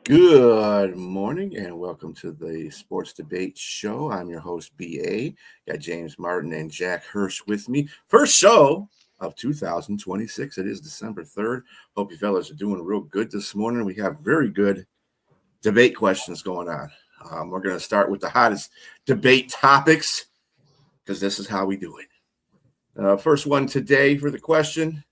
Good morning and welcome to the Sports Debate Show. I'm your host, BA. Got James Martin and Jack Hirsch with me. First show of 2026. It is December 3rd. Hope you fellas are doing real good this morning. We have very good debate questions going on. We're going to start with the hottest debate topics because this is how we do it. First one today for the question.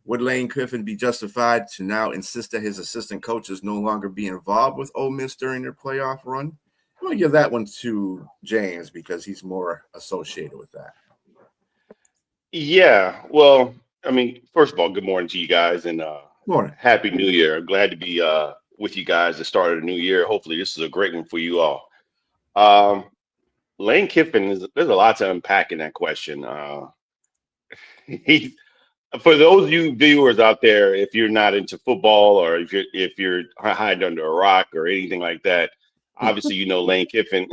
Would Lane Kiffin be justified to now insist that his assistant coaches no longer be involved with Ole Miss during their playoff run? I'm going to give that one to James because he's more associated with that. Yeah, well, first of all, good morning to you guys and Morning. Happy New Year. I'm glad to be with you guys at the start of the new year. Hopefully, this is a great one for you all. Um, Lane Kiffin there's a lot to unpack in that question. He, for those of you viewers out there, if you're not into football or if you're hiding under a rock or anything like that, obviously you know Lane Kiffin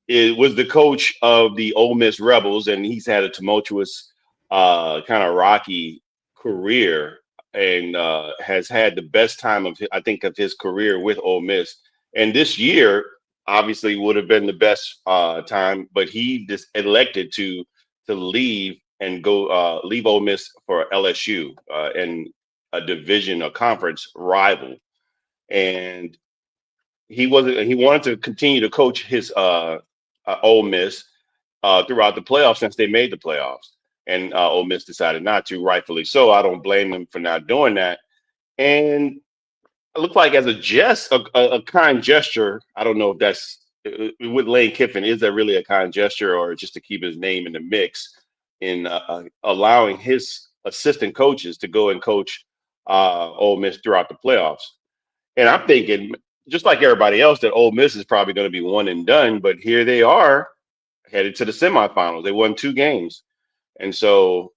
was the coach of the Ole Miss Rebels, and he's had a tumultuous, kind of rocky career, and has had the best time I think of his career with Ole Miss. And this year, obviously, would have been the best time, but he just elected to leave and go leave Ole Miss for LSU and a division or conference rival, and he wanted to continue to coach his Ole Miss throughout the playoffs since they made the playoffs, and Ole Miss decided not to, rightfully so. I don't blame them for not doing that, and it looked like as a a kind gesture. I don't know if that's with Lane Kiffin. Is that really a kind gesture, or just to keep his name in the mix in allowing his assistant coaches to go and coach Ole Miss throughout the playoffs? And I'm thinking, just like everybody else, that Ole Miss is probably going to be one and done. But here they are, headed to the semifinals. They won 2 games, and so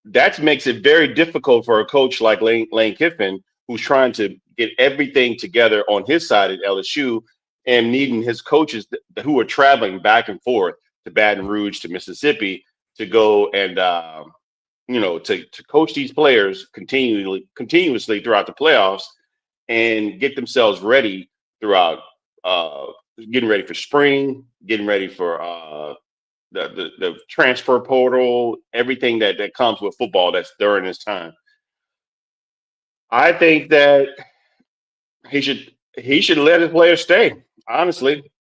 that makes it very difficult for a coach like Lane Kiffin, who's trying to get everything together on his side at LSU and needing his coaches who are traveling back and forth to Baton Rouge to Mississippi to go and to coach these players continuously throughout the playoffs and get themselves ready throughout getting ready for spring, getting ready for the transfer portal, everything that comes with football that's during this time. I think that he should let his players stay, honestly,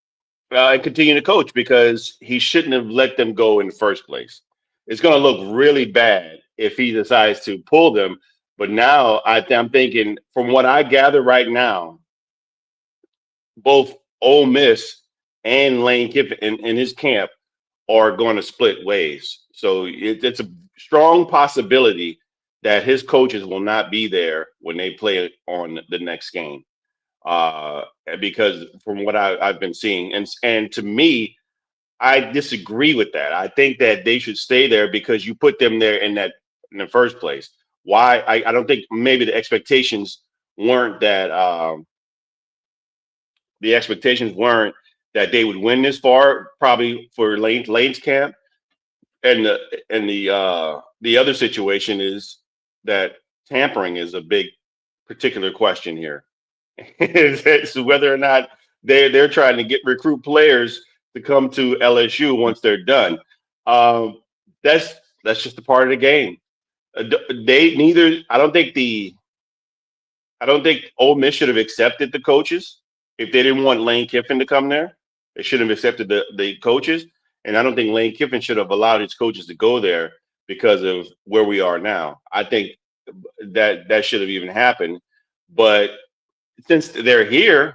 and continue to coach because he shouldn't have let them go in the first place. It's going to look really bad if he decides to pull them. But now I'm thinking, from what I gather right now, both Ole Miss and Lane Kiffin in his camp are going to split ways. So it's a strong possibility that his coaches will not be there when they play on the next game. Because from what I've been seeing, and to me, I disagree with that. I think that they should stay there because you put them there in the first place. Why? I don't think maybe weren't that the expectations weren't that they would win this far, probably for Lane's camp. And the other situation is that tampering is a big particular question here. It's whether or not they're trying to recruit players to come to LSU once they're done. Um, that's just a part of the game. They neither. I don't think Ole Miss should have accepted the coaches if they didn't want Lane Kiffin to come there. They should have accepted the coaches, and I don't think Lane Kiffin should have allowed his coaches to go there because of where we are now. I think that should have even happened, but since they're here,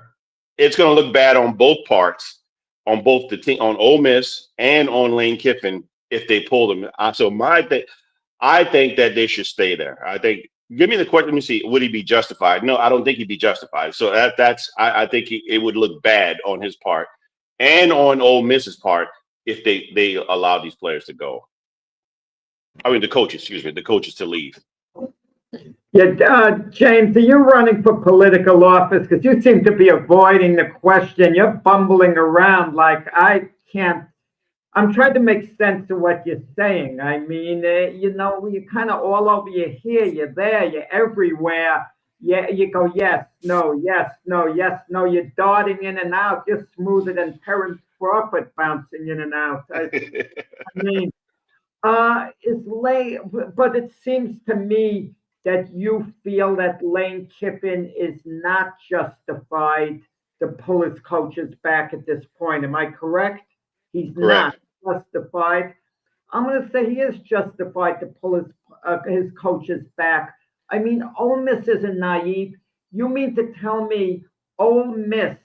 it's going to look bad on both parts, on both the team, on Ole Miss and on Lane Kiffin if they pull them. So I think that they should stay there. I think. Give me the question. Let me see. Would he be justified? No, I don't think he'd be justified. So I think it would look bad on his part and on Ole Miss's part if they allow these players to go. I mean, the coaches to leave. Yeah, James, are you running for political office? Because you seem to be avoiding the question. You're bumbling around like I can't. I'm trying to make sense of what you're saying. I mean, you're kind of all over. You're here, you're there, you're everywhere. Yeah, you go yes, no, yes, no, yes, no. You're darting in and out. You're smoother than Terrence Crawford bouncing in and out. I mean, is Lane, but it seems to me that you feel that Lane Kiffin is not justified to pull his coaches back at this point. Am I correct? He's not Correct. justified. I'm going to say he is justified to pull his coaches back. I mean, Ole Miss isn't naive. You mean to tell me Ole Miss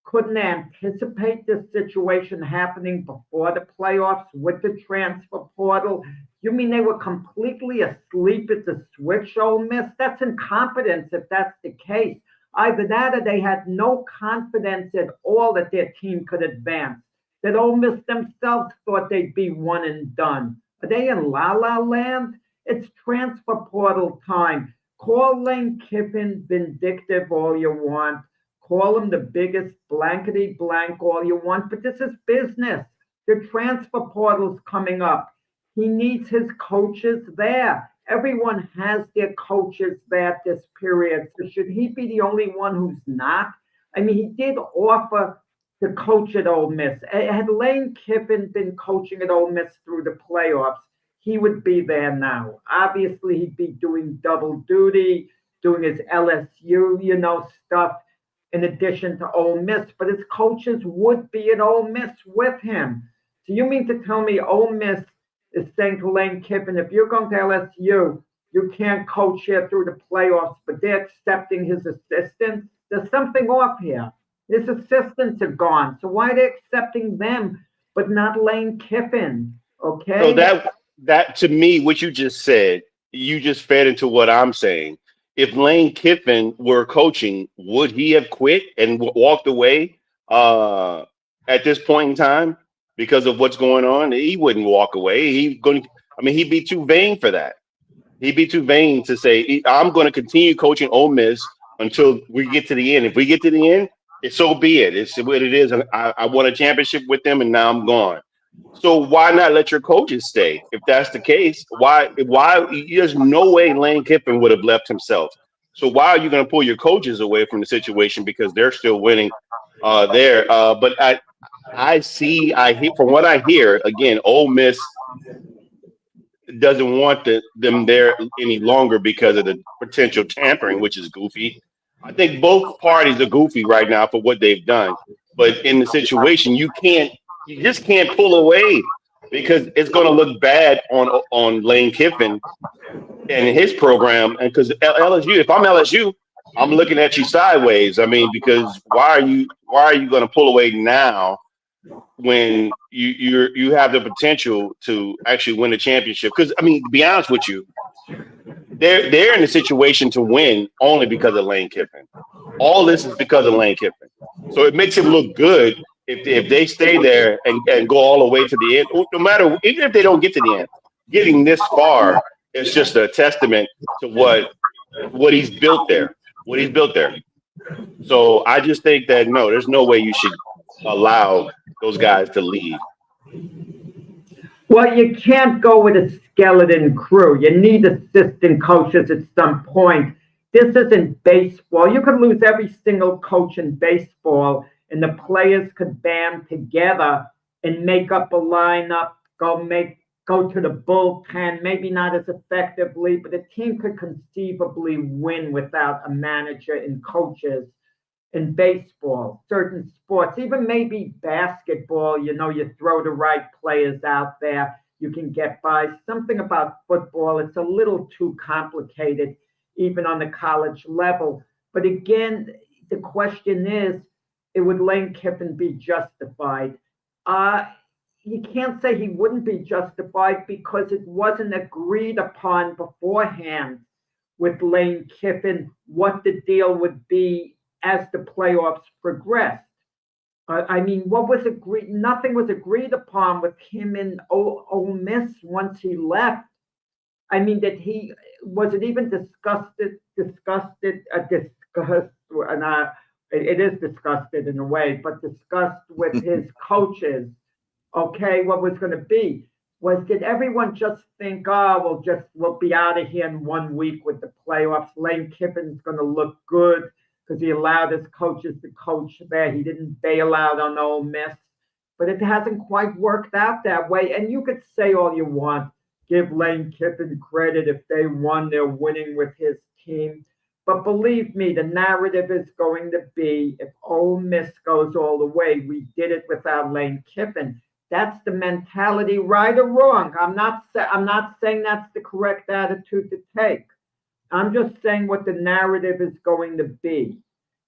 couldn't anticipate this situation happening before the playoffs with the transfer portal? You mean they were completely asleep at the switch, Ole Miss? That's incompetence if that's the case. Either that or they had no confidence at all that their team could advance, that Ole Miss themselves thought they'd be one and done. Are they in la la land? It's transfer portal time. Call Lane Kiffin vindictive all you want. Call him the biggest blankety blank all you want, but this is business. The transfer portal's coming up. He needs his coaches there. Everyone has their coaches there at this period. So should he be the only one who's not? I mean, he did offer to coach at Ole Miss. Had Lane Kiffin been coaching at Ole Miss through the playoffs, he would be there now. Obviously, he'd be doing double duty, doing his LSU, stuff in addition to Ole Miss, but his coaches would be at Ole Miss with him. So you mean to tell me Ole Miss is saying to Lane Kiffin, if you're going to LSU, you can't coach here through the playoffs, but they're accepting his assistance? There's something off here. His assistants are gone. So why are they accepting them but not Lane Kiffin? Okay. So that to me, what you just said, you just fed into what I'm saying. If Lane Kiffin were coaching, would he have quit and walked away at this point in time because of what's going on? He wouldn't walk away. He'd be too vain for that. He'd be too vain to say, I'm going to continue coaching Ole Miss until we get to the end. If we get to the end, so be it. It's what it is. I won a championship with them, and now I'm gone. So why not let your coaches stay? If that's the case, why? There's no way Lane Kiffin would have left himself. So why are you going to pull your coaches away from the situation because they're still winning there? But I hear from what I hear again. Ole Miss doesn't want them there any longer because of the potential tampering, which is goofy. I think both parties are goofy right now for what they've done. But in the situation, you just can't pull away because it's going to look bad on Lane Kiffin and his program. And because LSU, if I'm LSU, I'm looking at you sideways. I mean, because why are you going to pull away now when you have the potential to actually win the championship? Because I mean, to be honest with you, they're in a situation to win only because of Lane Kiffin. All this is because of Lane Kiffin. So it makes him look good if they stay there and go all the way to the end. No matter, even if they don't get to the end, getting this far is just a testament to what he's built there. What he's built there. So I just think that no, there's no way you should allow those guys to leave. Well, you can't go with a skeleton crew. You need assistant coaches at some point. This isn't baseball. You could lose every single coach in baseball, and the players could band together and make up a lineup, go to the bullpen, maybe not as effectively, but the team could conceivably win without a manager and coaches. In baseball, certain sports, even maybe basketball, you throw the right players out there, you can get by. Something about football, it's a little too complicated, even on the college level. But again, the question is, would Lane Kiffin be justified? You can't say he wouldn't be justified because it wasn't agreed upon beforehand with Lane Kiffin what the deal would be as the playoffs progressed. I mean, what was agreed? Nothing was agreed upon with him in Ole Miss once he left. I mean, was it even discussed? It is discussed in a way, but discussed with his coaches. Okay, what was going to be? was, did everyone just think, oh, we'll be out of here in 1 week with the playoffs. Lane Kiffin's going to look good because he allowed his coaches to coach there. He didn't bail out on Ole Miss, but it hasn't quite worked out that way. And you could say all you want, give Lane Kiffin credit. If they won, they're winning with his team. But believe me, the narrative is going to be, if Ole Miss goes all the way, we did it without Lane Kiffin. That's the mentality, right or wrong. I'm not saying that's the correct attitude to take. I'm just saying what the narrative is going to be.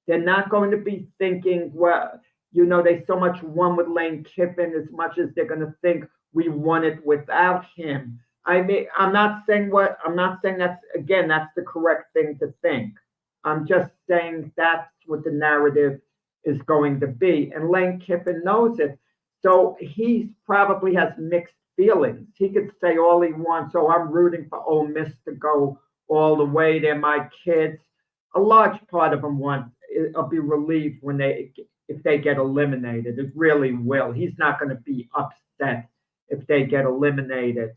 They're not going to be thinking, well, they so much won with Lane Kiffin as much as they're going to think we won it without him. I'm not saying that's the correct thing to think. I'm just saying that's what the narrative is going to be. And Lane Kiffin knows it. So he probably has mixed feelings. He could say all he wants. Oh, I'm rooting for Ole Miss to go all the way. They're my kids. A large part of them will be relieved if they get eliminated. It really will. He's not going to be upset if they get eliminated.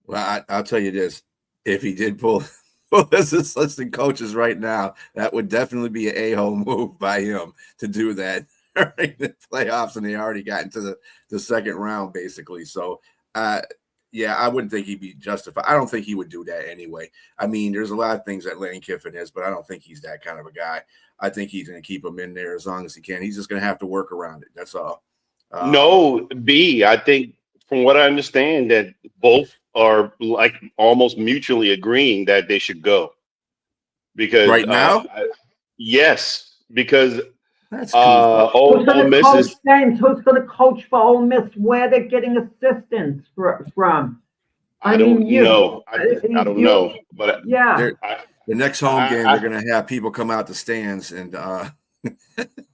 Well, I'll tell you this: if he did pull this assistant coaches right now, that would definitely be an a-hole move by him to do that during the playoffs, and they already got into the second round, basically. So, yeah, I wouldn't think he'd be justified. I don't think he would do that anyway. I mean, there's a lot of things that Lane Kiffin is, but I don't think he's that kind of a guy. I think he's going to keep him in there as long as he can. He's just going to have to work around it. That's all. No, I think from what I understand that both are like almost mutually agreeing that they should go. Because right now? Yes, because that's cool. Ole Miss is James. Who's going to coach for Ole Miss? Where they're getting assistance from? I don't know. I don't know. But yeah, the next home game, they're going to have people come out the stands and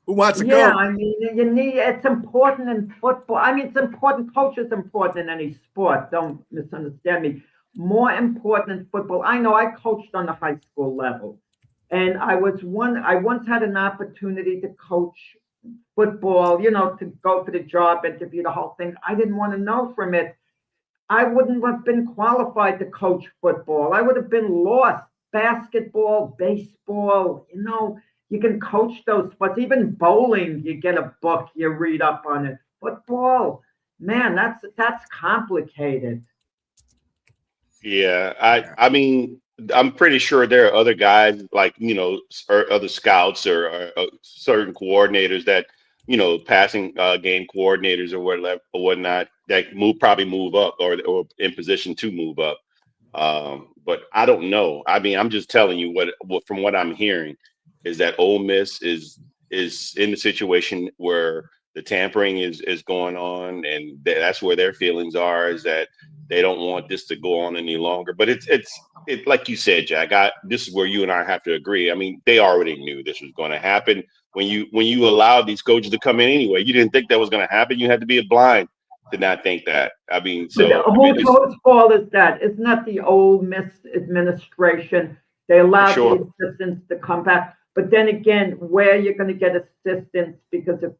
who wants to go? Yeah, I mean, it's important in football. I mean, it's important. Culture is important in any sport. Don't misunderstand me. More important in football. I know I coached on the high school level, and I once had an opportunity to coach football, to go for the job interview, the whole thing. I didn't want to know from it. I wouldn't have been qualified to coach football. I would have been lost. Basketball, baseball, you can coach those sports. Even bowling, you get a book, you read up on it. Football, man, that's complicated. Yeah, I mean, I'm pretty sure there are other guys like or other scouts or certain coordinators that passing game coordinators or whatnot that probably move up or in position to move up. But I don't know. I mean, I'm just telling you what from what I'm hearing is that Ole Miss is in the situation where the tampering is going on, and that's where their feelings are, is that they don't want this to go on any longer. But it's like you said, Jack. This is where you and I have to agree. I mean, they already knew this was going to happen when you allowed these coaches to come in anyway. You didn't think that was going to happen. You had to be blind to not think that. I mean, so whose fault is that? Isn't that the Ole Miss administration? They allowed the assistants to come back. But then again, where you're going to get assistance because of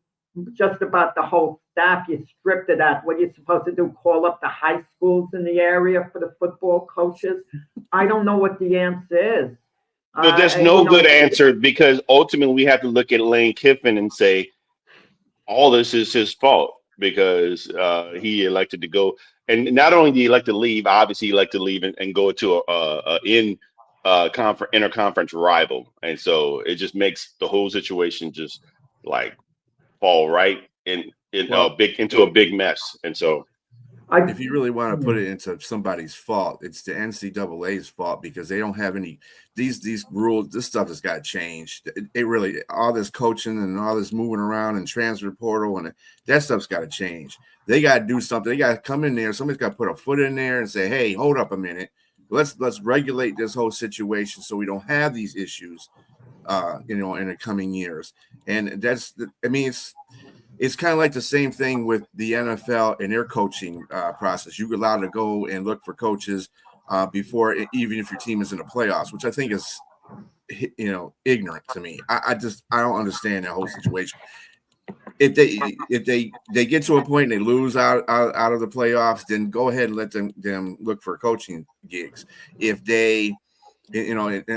just about the whole staff, you stripped of that. What you're supposed to do, call up the high schools in the area for the football coaches? I don't know what the answer is. But there's no good answer, because ultimately we have to look at Lane Kiffin and say all this is his fault because he elected to go. And not only did he elect to leave, obviously he elected to leave and go to interconference rival, and so it just makes the whole situation just like fall right into a big mess. And so if you really want to put it into somebody's fault, it's the NCAA's fault, because they don't have any these rules. This stuff has got to change. It really, all this coaching and all this moving around and transfer portal and that stuff's got to change. They got to do something. They got to come in there. Somebody's got to put a foot in there and say, "Hey, hold up a minute. Let's regulate this whole situation so we don't have these issues, in the coming years." And it's kind of like the same thing with the NFL and their coaching process. You're allowed to go and look for coaches before, even if your team is in the playoffs, which I think is, ignorant to me. I don't understand that whole situation. if they get to a point and they lose out of the playoffs, then go ahead and let them look for coaching gigs. If they,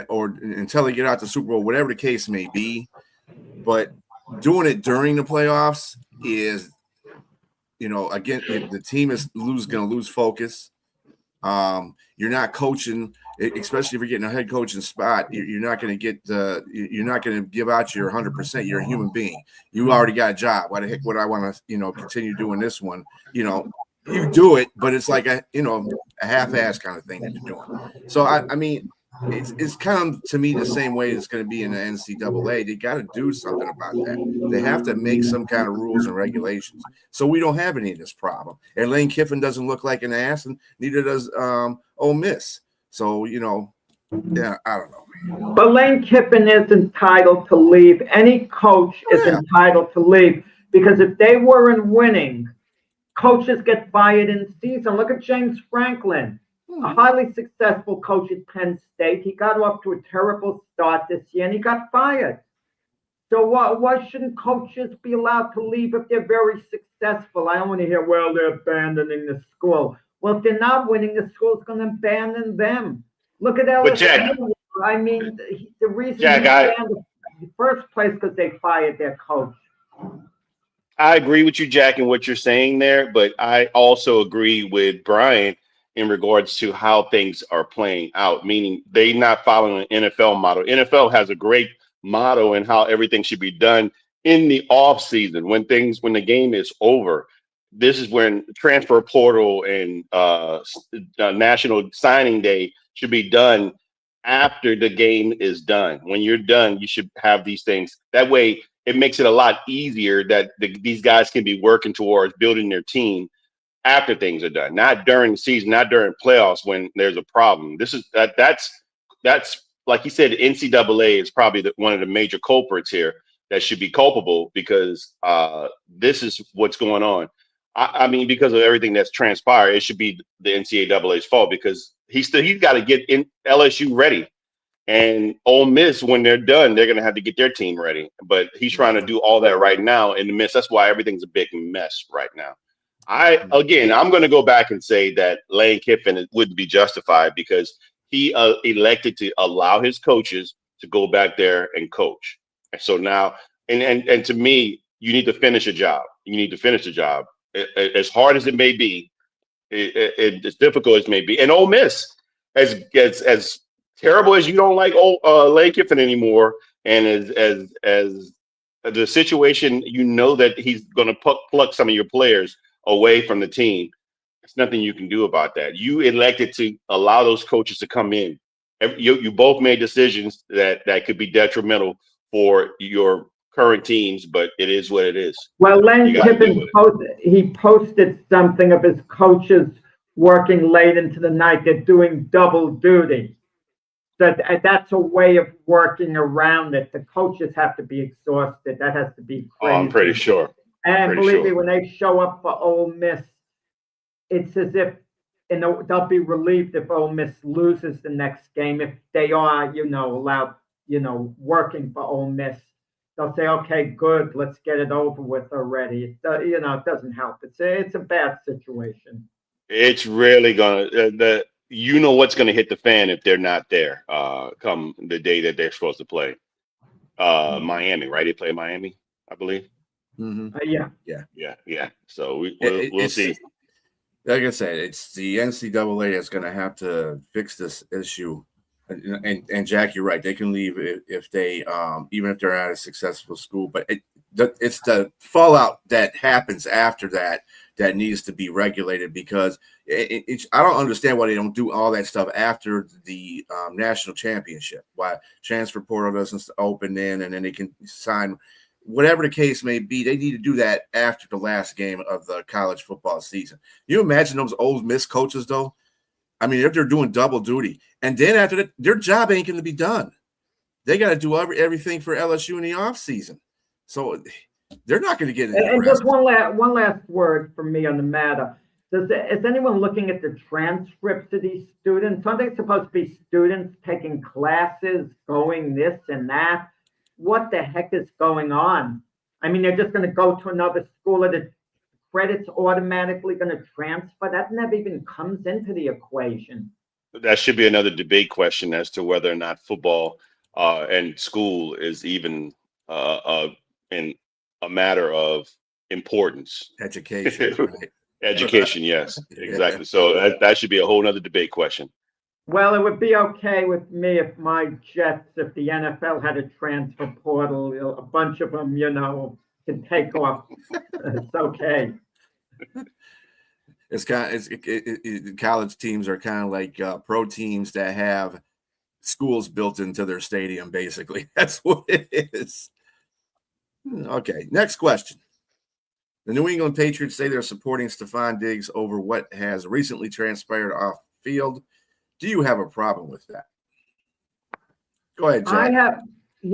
or until they get out the Super Bowl, whatever the case may be, but doing it during the playoffs is, again, the team is going to lose focus. You're not coaching, especially if you're getting a head coaching spot. You're not going to you're not going to give out your 100%. You're a human being. You already got a job. Why the heck would I want to, continue doing this one? You do it, but it's like a half-ass kind of thing that you're doing. So I mean, it's kind of, to me, the same way it's going to be in the NCAA. They got to do something about that. They have to make some kind of rules and regulations so we don't have any of this problem. And Lane Kiffin doesn't look like an ass, and neither does Ole Miss. So, yeah, I don't know. But Lane Kiffin is entitled to leave. Any coach is entitled to leave, because if they weren't winning, coaches get fired in season. Look at James Franklin, a highly successful coach at Penn State. He got off to a terrible start this year, and he got fired. So why shouldn't coaches be allowed to leave if they're very successful? I don't want to hear, well, they're abandoning the school. Well, if they're not winning, the school's going to abandon them. Look at LSU. Jack, I mean, the reason Jack, he abandoned in the first place because they fired their coach. I agree with you, Jack, in what you're saying there, but I also agree with Brian in regards to how things are playing out, meaning they not following an NFL model. NFL has a great motto in how everything should be done in the off season, when the game is over. This is when transfer portal and national signing day should be done after the game is done. When you're done, you should have these things. That way, it makes it a lot easier that these guys can be working towards building their team after things are done, not during the season, not during playoffs when there's a problem. That's like you said, the NCAA is probably one of the major culprits here that should be culpable, because this is what's going on. I mean, because of everything that's transpired, it should be the NCAA's fault, because he's got to get in LSU ready. And Ole Miss, when they're done, they're going to have to get their team ready. But he's trying to do all that right now in the midst. That's why everything's a big mess right now. I'm going to go back and say that Lane Kiffin wouldn't be justified, because he elected to allow his coaches to go back there and coach. And so now, and to me, you need to finish a job. You need to finish the job. As hard as it may be, as difficult as it may be. And Ole Miss, as terrible as you don't like Lane Kiffin anymore, and as the situation, that he's going to pluck some of your players away from the team, there's nothing you can do about that. You elected to allow those coaches to come in. You both made decisions that could be detrimental for your current teams, but it is what it is. Well, Lane Kiffin posted something of his coaches working late into the night. They're doing double duty. That's a way of working around it. The coaches have to be exhausted. That has to be crazy. I'm pretty sure. And believe me, when they show up for Ole Miss, it's as if, and they'll be relieved if Ole Miss loses the next game. If they are, allowed, working for Ole Miss, they'll say, okay, good, let's get it over with already. It doesn't help. It's a bad situation. It's really gonna. What's going to hit the fan if they're not there come the day that they're supposed to play. Miami, right? They play Miami, I believe. Mm-hmm. Yeah. So we'll see. Like I said, it's the NCAA that's going to have to fix this issue. And Jack, you're right. They can leave if they, even if they're at a successful school. But it's the fallout that happens after that needs to be regulated, because I don't understand why they don't do all that stuff after the national championship. Why transfer portal doesn't open in, and then they can sign. Whatever the case may be, they need to do that after the last game of the college football season. You imagine those Ole Miss coaches, though? I mean, if they're doing double duty, and then after that, their job ain't going to be done. They got to do everything for LSU in the offseason. So they're not going to get any And just one last word from me on the matter. Is anyone looking at the transcripts of these students? Aren't they supposed to be students taking classes, going this and that? What the heck is going on? I mean, they're just going to go to another school, and the credit's automatically going to transfer. That never even comes into the equation. That should be another debate question as to whether or not football and school is even in a matter of importance. Education, right? Education, yes, Yeah. exactly. So that should be a whole other debate question. Well, it would be okay with me if my Jets, if the NFL had a transfer portal, a bunch of them, can take off. It's okay. It's kind of, college teams are kind of like pro teams that have schools built into their stadium, basically. That's what it is. Okay, next question. The New England Patriots say they're supporting Stephon Diggs over what has recently transpired off field. Do you have a problem with that? Go ahead, Jack.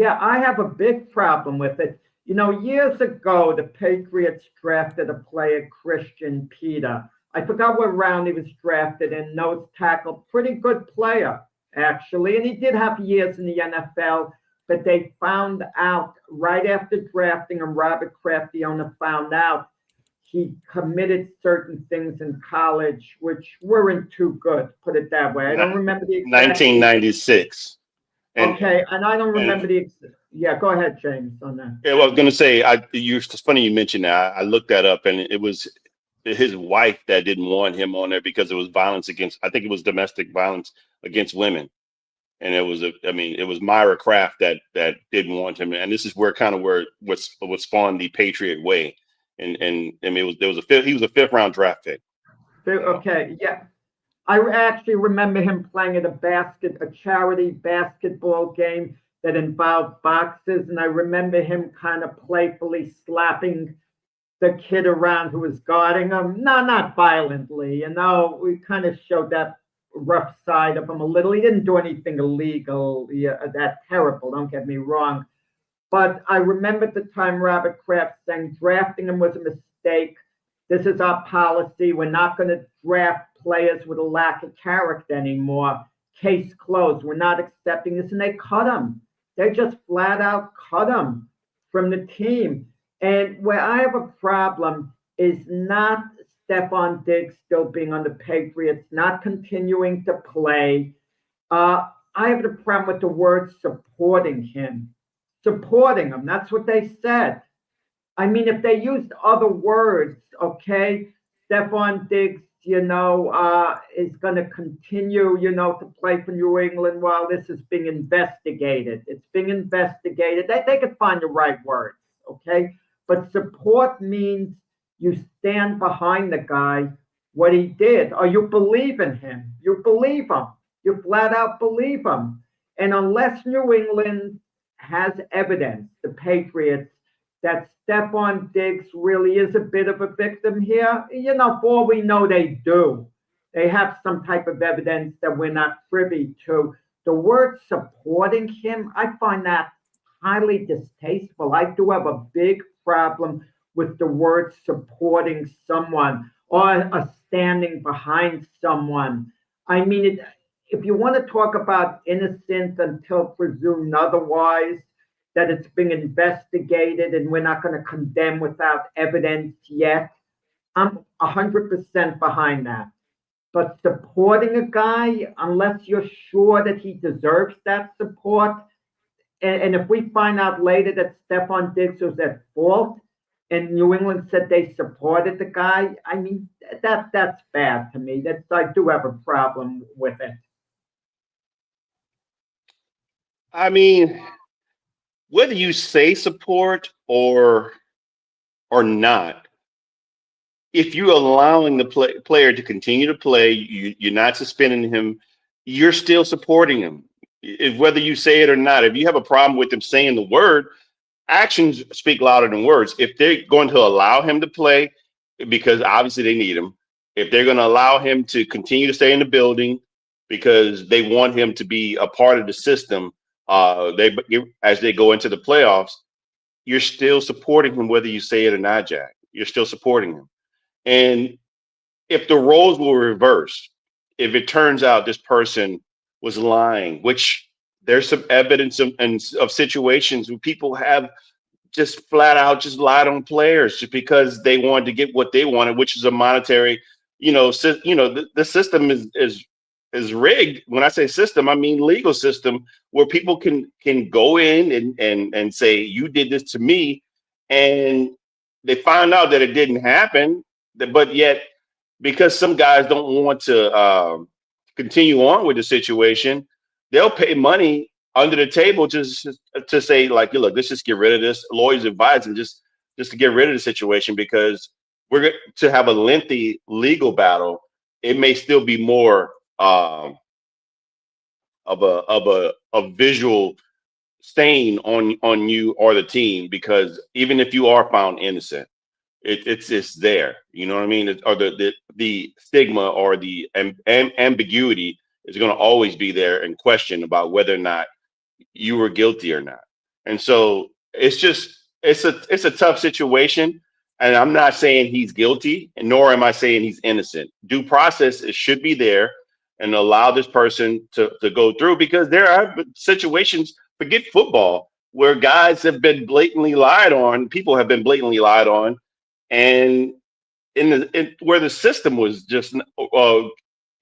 I have a big problem with it. Years ago, the Patriots drafted a player, Christian Peter. I forgot what round he was drafted in, nose tackle, pretty good player, actually. And he did have years in the NFL, but they found out right after drafting him, Robert Kraft, the owner, found out he committed certain things in college which weren't too good, put it that way. I don't remember the exact 1996. Okay, and I don't remember yeah, go ahead, James, on that. Yeah, well, I was going to say, it's funny you mentioned that. I looked that up, and it was his wife that didn't want him on there because it was violence against, I think it was domestic violence against women. And it was Myra Kraft that didn't want him. And this is where what spawned the Patriot way. And I mean, he was a fifth round draft pick. Okay, yeah. I actually remember him playing at a charity basketball game that involved boxes, and I remember him kind of playfully slapping the kid around who was guarding him. No, not violently, we kind of showed that rough side of him a little. He didn't do anything illegal, that terrible, don't get me wrong. But I remember at the time Robert Kraft saying drafting him was a mistake. This is our policy. We're not going to draft players with a lack of character anymore. Case closed. We're not accepting this. And they cut him. They just flat out cut him from the team. And where I have a problem is not Stephon Diggs still being on the Patriots, not continuing to play. I have a problem with the word supporting him. Supporting him. That's what they said. I mean, if they used other words, okay, Stephon Diggs, is going to continue, to play for New England while this is being investigated. It's being investigated. They could find the right words, okay? But support means you stand behind the guy, what he did, or you believe in him. You believe him. You flat out believe him. And unless New England has evidence, the Patriots, that Stephon Diggs really is a bit of a victim here. For all we know, they do. They have some type of evidence that we're not privy to. The word supporting him, I find that highly distasteful. I do have a big problem with the word supporting someone or standing behind someone. I mean, if you want to talk about innocent until presumed otherwise, that it's being investigated and we're not going to condemn without evidence yet, I'm 100% behind that. But supporting a guy, unless you're sure that he deserves that support, and if we find out later that Stephon Diggs was at fault and New England said they supported the guy, I mean, that's bad to me. I do have a problem with it. I mean, whether you say support or not, if you're allowing the player to continue to play, you're not suspending him, you're still supporting him. Whether you say it or not, if you have a problem with him saying the word, actions speak louder than words. If they're going to allow him to play, because obviously they need him, if they're going to allow him to continue to stay in the building because they want him to be a part of the system, as they go into the playoffs, you're still supporting him, whether you say it or not, Jack. You're still supporting him. And if the roles were reversed, if it turns out this person was lying, which there's some evidence of situations where people have just flat out just lied on players just because they wanted to get what they wanted, which is a monetary, the system is rigged. When I say system, I mean legal system where people can go in and say you did this to me, and they find out that it didn't happen, but yet because some guys don't want to continue on with the situation, they'll pay money under the table to say like, look, let's just get rid of this. Lawyers advise them just to get rid of the situation because we're going to have a lengthy legal battle. It may still be more of a visual stain on you or the team, because even if you are found innocent, it's there. You know what I mean? Or the stigma or the ambiguity is going to always be there and question about whether or not you were guilty or not. And so it's a tough situation. And I'm not saying he's guilty, and nor am I saying he's innocent. Due process should be there and allow this person to go through, because there are situations, forget football, where guys have been blatantly lied on, people have been blatantly lied on, and where the system was just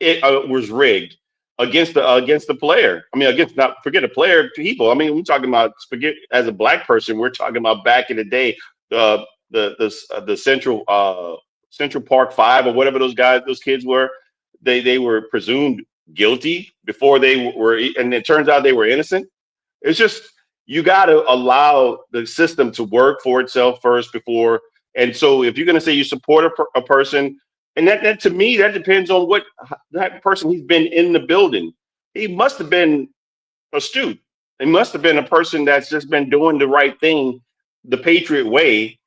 it was rigged against the player. I mean, against, not forget a player, people. I mean, we're talking about, forget as a black person, we're talking about back in the day, the Central Park Five or whatever those kids were. They were presumed guilty before they were, and it turns out they were innocent. It's just, you got to allow the system to work for itself first before. And so if you're going to say you support a person, and that to me, that depends on what type of person he's been in the building. He must have been astute. He must have been a person that's just been doing the right thing, the Patriot way,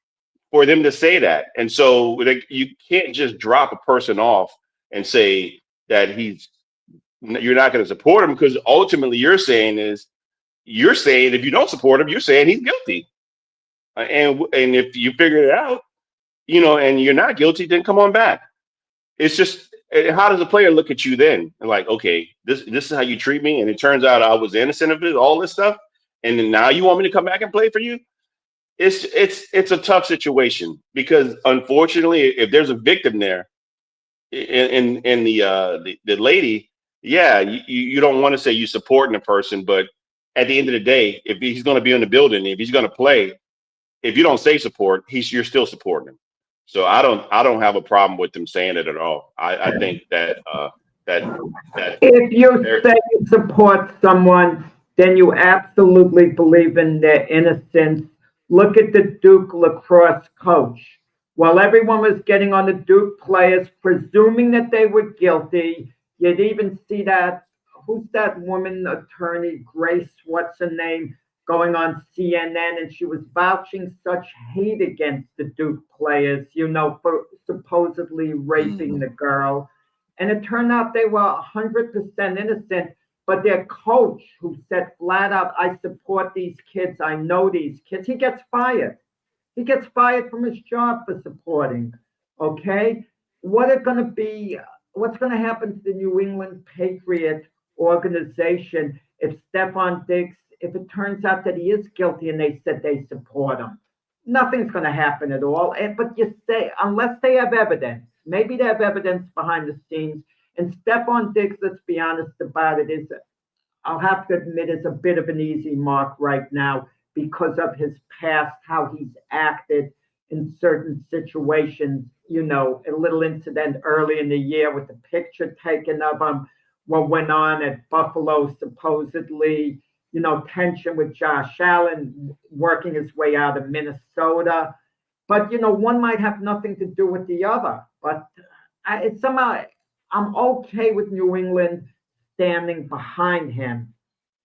for them to say that. And so you can't just drop a person off and say that you're not going to support him, because ultimately you're saying if you don't support him, you're saying he's guilty. And if you figure it out, and you're not guilty, then come on back. It's just, how does a player look at you then? And like, okay, this is how you treat me, and it turns out I was innocent of it, all this stuff, and then now you want me to come back and play for you? It's a tough situation, because unfortunately, if there's a victim there, in the lady, yeah, you don't want to say you supporting the person, but at the end of the day, if he's going to be in the building, if he's going to play, if you don't say support, you're still supporting him. So I don't have a problem with them saying it at all. I think that if you say you support someone, then you absolutely believe in their innocence. Look at the Duke lacrosse coach. While everyone was getting on the Duke players, presuming that they were guilty, you'd even see that, who's that woman attorney, Grace, what's her name, going on CNN, and she was vouching such hate against the Duke players, for supposedly raping the girl. And it turned out they were 100% innocent, but their coach, who said flat out, I support these kids, I know these kids, he gets fired. He gets fired from his job for supporting, okay? What's going to happen to the New England Patriot organization if Stephon Diggs, if it turns out that he is guilty and they said they support him? Nothing's going to happen at all. But you say, unless they have evidence, maybe they have evidence behind the scenes. And Stephon Diggs, let's be honest about it, I'll have to admit, is a bit of an easy mark right now because of his past, how he's acted in certain situations. A little incident early in the year with the picture taken of him, what went on at Buffalo, supposedly, tension with Josh Allen, working his way out of Minnesota. But, one might have nothing to do with the other. But I'm okay with New England standing behind him,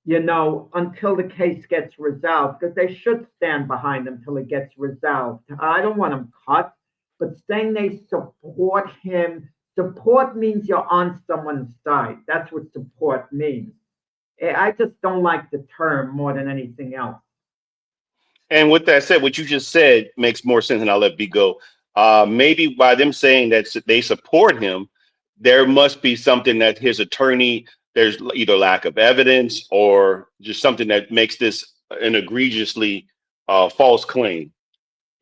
until the case gets resolved, because they should stand behind him until it gets resolved. I don't want him cut, but saying they support him, support means you're on someone's side. That's what support means. I just don't like the term more than anything else. And with that said, what you just said makes more sense, and I'll let B go. Maybe by them saying that they support him, there must be something that his attorney, there's either lack of evidence or just something that makes this an egregiously false claim,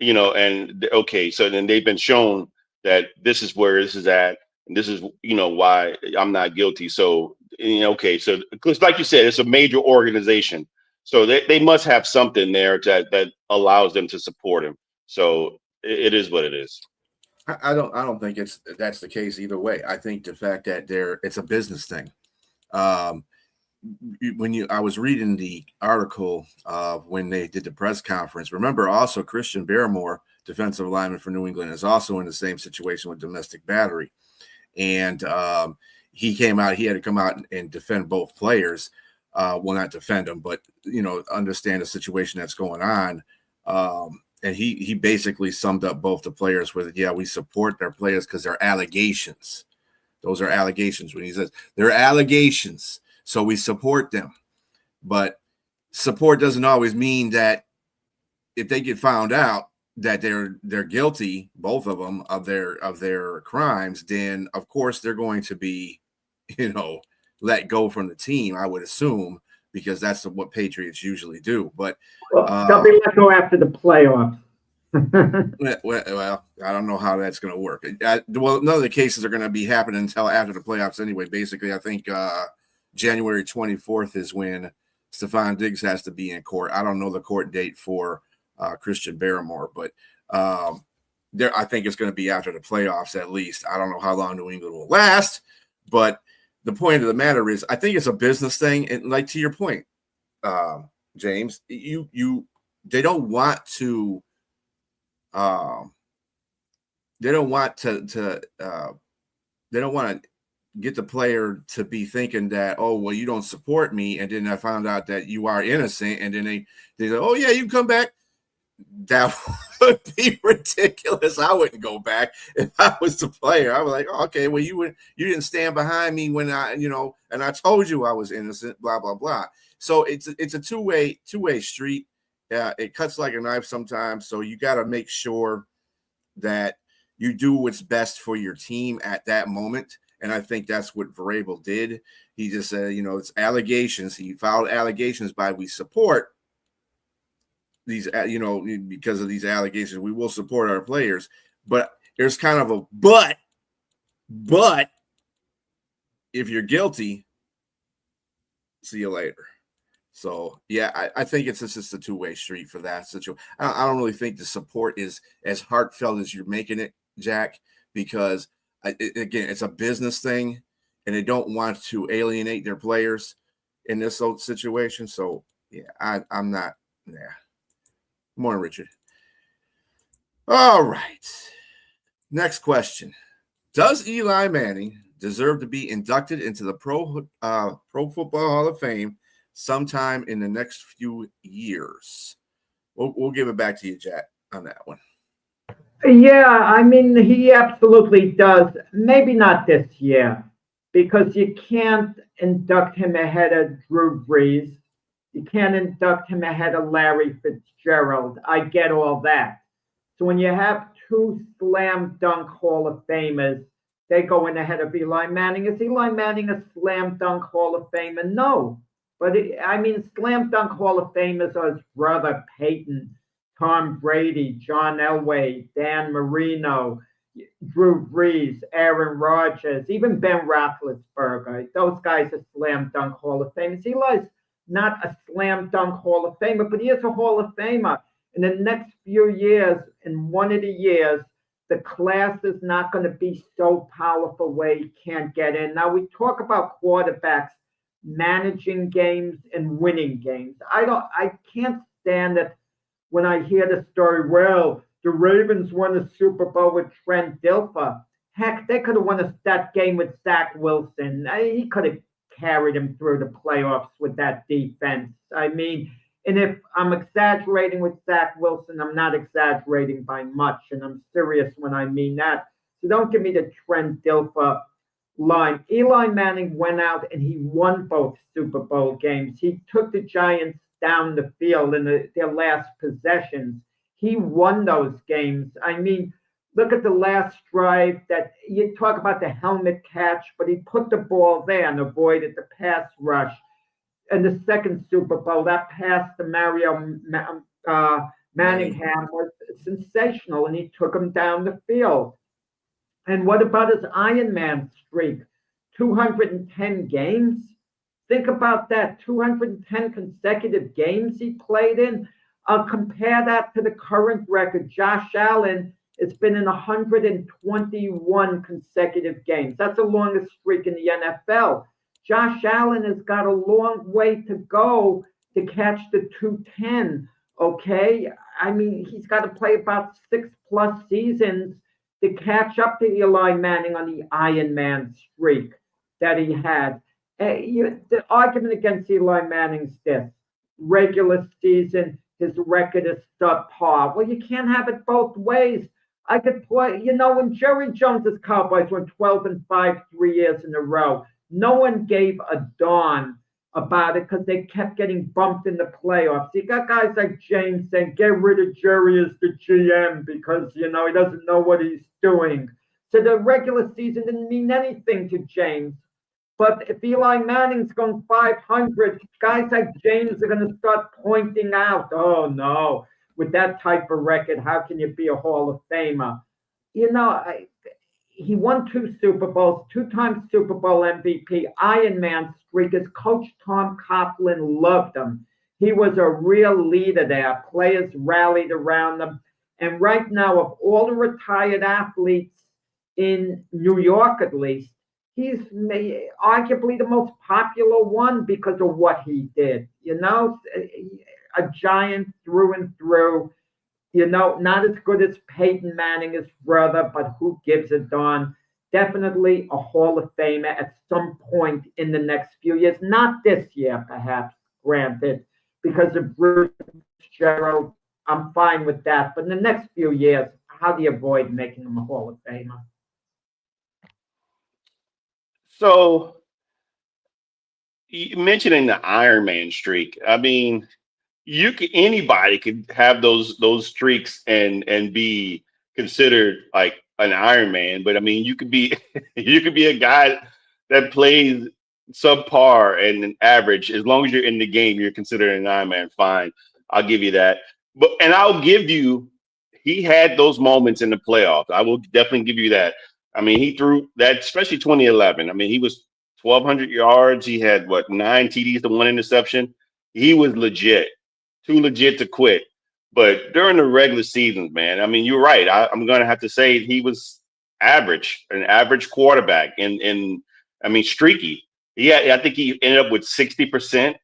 and okay, so then they've been shown that this is where this is at, and this is why I'm not guilty. So okay, so because like you said, it's a major organization, so they must have something there that allows them to support him. So it is what it is. I don't think that's the case either way. I think the fact that it's a business thing. I was reading the article when they did the press conference. Remember, also Christian Barmore, defensive lineman for New England, is also in the same situation with domestic battery, and he came out. He had to come out and defend both players. Well, not defend them, but understand the situation that's going on. And he basically summed up both the players with, yeah, we support their players because they're allegations. Those are allegations. When he says they're allegations, so we support them. But support doesn't always mean that if they get found out that they're guilty, both of them, of their crimes, then of course they're going to be, let go from the team, I would assume, because that's what Patriots usually do. But they'll be let go after the playoffs. well, I don't know how that's going to work. Well, none of the cases are going to be happening until after the playoffs anyway. Basically, I think January 24th is when Stephon Diggs has to be in court. I don't know the court date for Christian Barmore, but I think it's going to be after the playoffs at least. I don't know how long New England will last, but the point of the matter is, I think it's a business thing. And like to your point, James, they don't want to. They don't want to get the player to be thinking that, oh, well, you don't support me, and then I found out that you are innocent, and then they say, oh yeah, you come back. That would be ridiculous. I wouldn't go back if I was the player. I was like, oh, okay, well, you didn't stand behind me when and I told you I was innocent, blah blah blah. So it's a two-way street. It cuts like a knife sometimes. So you got to make sure that you do what's best for your team at that moment. And I think that's what Vrabel did. He just said, it's allegations. He filed allegations by we support these, because of these allegations, we will support our players. But there's kind of a but if you're guilty, see you later. So, yeah, I think it's just a two-way street for that situation. I don't really think the support is as heartfelt as you're making it, Jack, because, again, it's a business thing, and they don't want to alienate their players in this situation. So, yeah, I'm not – yeah. Good morning, Richard. All right. Next question. Does Eli Manning deserve to be inducted into the Pro Football Hall of Fame sometime in the next few years? We'll give it back to you, Jack, on that one. Yeah, I mean, he absolutely does. Maybe not this year, because you can't induct him ahead of Drew Brees. You can't induct him ahead of Larry Fitzgerald. I get all that. So when you have two slam dunk Hall of Famers, they go in ahead of Eli Manning. Is Eli Manning a slam dunk Hall of Famer? No. But slam dunk Hall of Famers are his brother Peyton, Tom Brady, John Elway, Dan Marino, Drew Brees, Aaron Rodgers, even Ben Roethlisberger. Those guys are slam dunk Hall of Famers. Eli's not a slam dunk Hall of Famer, but he is a Hall of Famer. In the next few years, in one of the years, the class is not going to be so powerful where he can't get in. Now, we talk about quarterbacks managing games and winning games. I can't stand it when I hear the story, well, the Ravens won a Super Bowl with Trent Dilfer. Heck, they could have won that game with Zach Wilson. He could have carried him through the playoffs with that defense. And if I'm exaggerating with Zach Wilson, I'm not exaggerating by much, and I'm serious when I mean that. So don't give me the Trent Dilfer line. Eli Manning went out and he won both Super Bowl games. He took the Giants down the field in their last possessions. He won those games. Look at the last drive that you talk about the helmet catch, but he put the ball there and avoided the pass rush. And the second Super Bowl, that pass to Mario Manningham was sensational, and he took him down the field. And what about his Iron Man streak? 210 games? Think about that, 210 consecutive games he played in. Compare that to the current record. Josh Allen, it's been in 121 consecutive games. That's the longest streak in the NFL. Josh Allen has got a long way to go to catch the 210. Okay, I mean, he's got to play about 6+ seasons to catch up to Eli Manning on the Iron Man streak that he had. The argument against Eli Manning's this: regular season, his record is subpar. Well, you can't have it both ways. I could play, when Jerry Jones's Cowboys went 12-5 3 years in a row, no one gave a darn about it because they kept getting bumped in the playoffs. You got guys like James saying, get rid of Jerry as the GM because, he doesn't know what he's doing. So the regular season didn't mean anything to James. But if Eli Manning's going 500, guys like James are going to start pointing out, oh, no, with that type of record, how can you be a Hall of Famer? He won 2 Super Bowls, 2-time Super Bowl MVP, Iron Man streak. His coach, Tom Coughlin, loved him. He was a real leader there. Players rallied around him. And right now, of all the retired athletes in New York, at least, he's arguably the most popular one because of what he did. A giant through and through. Not as good as Peyton Manning, his brother, but who gives a darn? Definitely a Hall of Famer at some point in the next few years. Not this year, perhaps, granted, because of Bruce Gerald. I'm fine with that. But in the next few years, how do you avoid making him a Hall of Famer? So, mentioning the Iron Man streak, I mean, anybody could have those streaks and be considered like an Iron Man, but I mean, you could be a guy that plays subpar and an average. As long as you're in the game, you're considered an Iron Man. Fine, I'll give you that. And I'll give you, he had those moments in the playoffs. I will definitely give you that. I mean, he threw that, especially 2011. I mean, he was 1,200 yards. He had 9 TDs to 1 interception. He was legit. Too legit to quit. But during the regular seasons, man, I mean, you're right. I'm going to have to say he was average, an average quarterback, and I mean, streaky. I think he ended up with 60%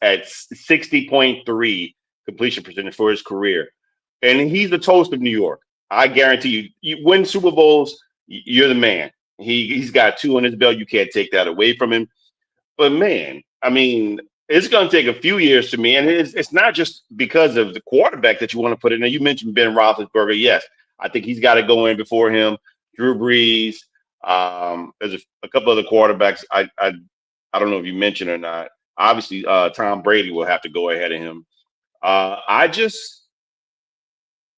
at 60.3 completion percentage for his career. And he's the toast of New York. I guarantee you, you win Super Bowls, you're the man. He's got 2 on his belt. You can't take that away from him. But man, I mean, it's going to take a few years to me, and it's not just because of the quarterback that you want to put in there. You mentioned Ben Roethlisberger. Yes, I think he's got to go in before him. Drew Brees. There's a couple other quarterbacks. I don't know if you mentioned or not. Obviously, Tom Brady will have to go ahead of him.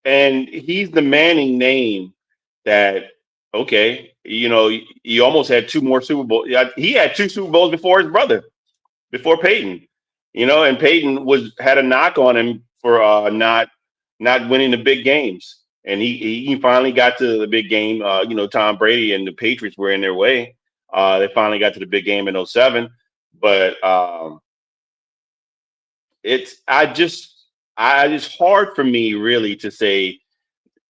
And he's the Manning name that, okay, he almost had 2 more Super Bowls. He had 2 Super Bowls before his brother, before Peyton, and Peyton had a knock on him for not winning the big games. And he finally got to the big game. Tom Brady and the Patriots were in their way. They finally got to the big game in 2007. But it's hard for me really to say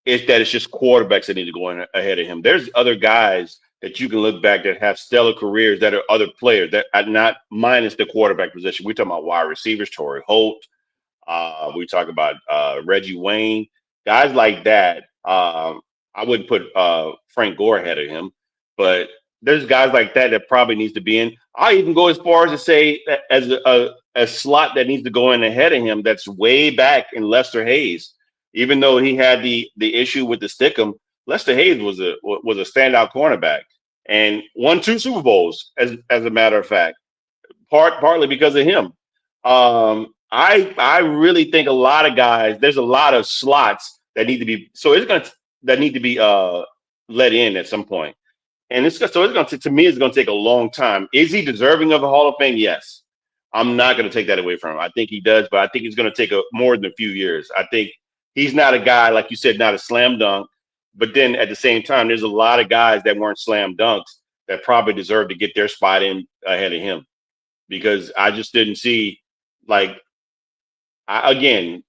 it's just quarterbacks that need to go in ahead of him. There's other guys that you can look back that have stellar careers that are other players that are not minus the quarterback position. We're talking about wide receivers, Torrey Holt. We talk about Reggie Wayne, guys like that. I wouldn't put Frank Gore ahead of him, but there's guys like that probably needs to be in. I even go as far as to say that as a slot that needs to go in ahead of him, that's way back in Lester Hayes. Even though he had the issue with the stickum, Lester Hayes was a standout cornerback and won 2 Super Bowls as a matter of fact, partly because of him. I really think a lot of guys, there's a lot of slots that need to be let in at some point. And to me, it's going to take a long time. Is he deserving of a Hall of Fame? Yes. I'm not going to take that away from him. I think he does, but I think it's going to take more than a few years. I think he's not a guy, like you said, not a slam dunk. But then at the same time, there's a lot of guys that weren't slam dunks that probably deserve to get their spot in ahead of him, because I just didn't see, like, again,